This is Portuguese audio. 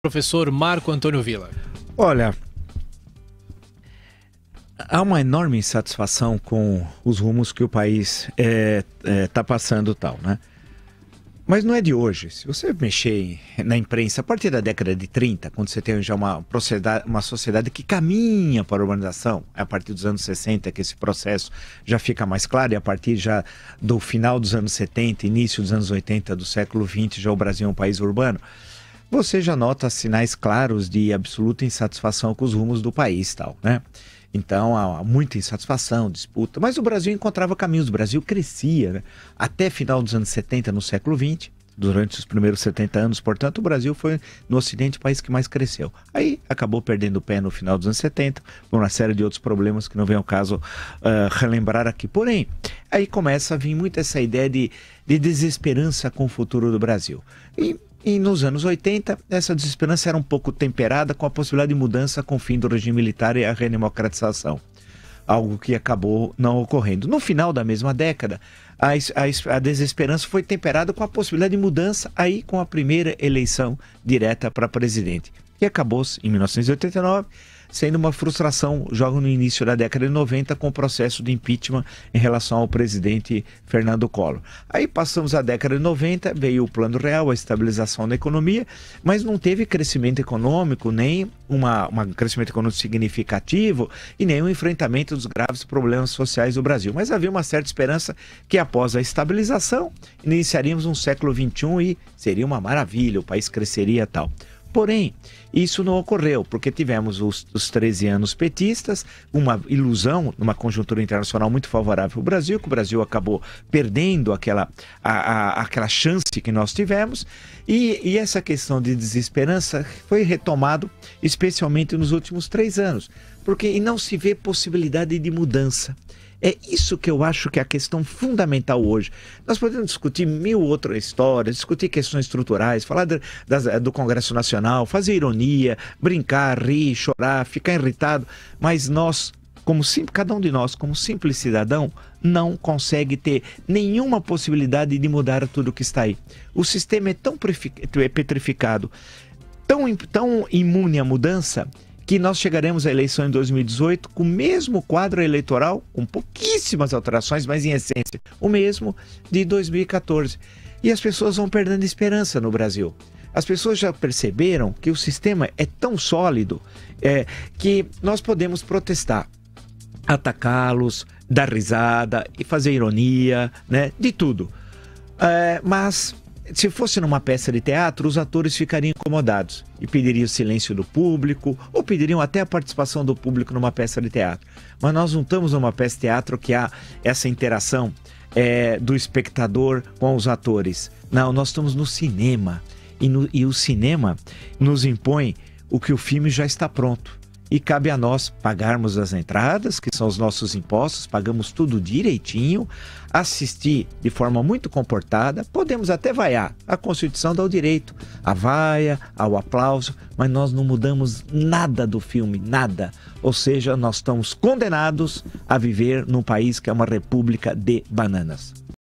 Professor Marco Antônio Villa. Olha, há uma enorme insatisfação com os rumos que o país está passando tal, né? Mas não é de hoje. Se você mexer na imprensa, a partir da década de 30, quando você tem já uma sociedade que caminha para a urbanização, é a partir dos anos 60 que esse processo já fica mais claro, e a partir já do final dos anos 70, início dos anos 80 do século XX, já o Brasil é um país urbano, você já nota sinais claros de absoluta insatisfação com os rumos do país, tal, né? Então há muita insatisfação, disputa, mas o Brasil encontrava caminhos, o Brasil crescia, né? Até final dos anos 70 no século XX, durante os primeiros 70 anos, portanto, o Brasil foi no Ocidente o país que mais cresceu. Aí acabou perdendo o pé no final dos anos 70, por uma série de outros problemas que não vem ao caso relembrar aqui. Porém, aí começa a vir muito essa ideia de desesperança com o futuro do Brasil. E nos anos 80, essa desesperança era um pouco temperada com a possibilidade de mudança com o fim do regime militar e a redemocratização. Algo que acabou não ocorrendo. No final da mesma década, a desesperança foi temperada com a possibilidade de mudança aí com a primeira eleição direta para presidente, que acabou em 1989, sendo uma frustração já no início da década de 90 com o processo de impeachment em relação ao presidente Fernando Collor. Aí passamos a década de 90, veio o Plano Real, a estabilização da economia, mas não teve crescimento econômico, nem um crescimento econômico significativo e nem um enfrentamento dos graves problemas sociais do Brasil. Mas havia uma certa esperança que após a estabilização, iniciaríamos um século XXI e seria uma maravilha, o país cresceria e tal. Porém, isso não ocorreu, porque tivemos os 13 anos petistas, uma ilusão, numa conjuntura internacional muito favorável ao Brasil, que o Brasil acabou perdendo aquela chance que nós tivemos, e essa questão de desesperança foi retomado especialmente nos últimos 3 anos, porque não se vê possibilidade de mudança. É isso que eu acho que é a questão fundamental hoje. Nós podemos discutir 1000 outras histórias, discutir questões estruturais, falar do Congresso Nacional, fazer ironia, brincar, rir, chorar, ficar irritado, mas nós, cada um de nós, como simples cidadão, não consegue ter nenhuma possibilidade de mudar tudo que está aí. O sistema é tão petrificado, tão imune à mudança, que nós chegaremos à eleição em 2018 com o mesmo quadro eleitoral, com pouquíssimas alterações, mas em essência o mesmo de 2014. E as pessoas vão perdendo esperança no Brasil. As pessoas já perceberam que o sistema é tão sólido que nós podemos protestar, atacá-los, dar risada e fazer ironia, né, de tudo. Mas se fosse numa peça de teatro, os atores ficariam incomodados e pediriam o silêncio do público ou pediriam até a participação do público numa peça de teatro. Mas nós não estamos numa peça de teatro que há essa interação do espectador com os atores. Não, nós estamos no cinema e o cinema nos impõe o que o filme já está pronto. E cabe a nós pagarmos as entradas, que são os nossos impostos, pagamos tudo direitinho, assistir de forma muito comportada, podemos até vaiar, a Constituição dá o direito à vaia, ao aplauso, mas nós não mudamos nada do filme, nada. Ou seja, nós estamos condenados a viver num país que é uma república de bananas.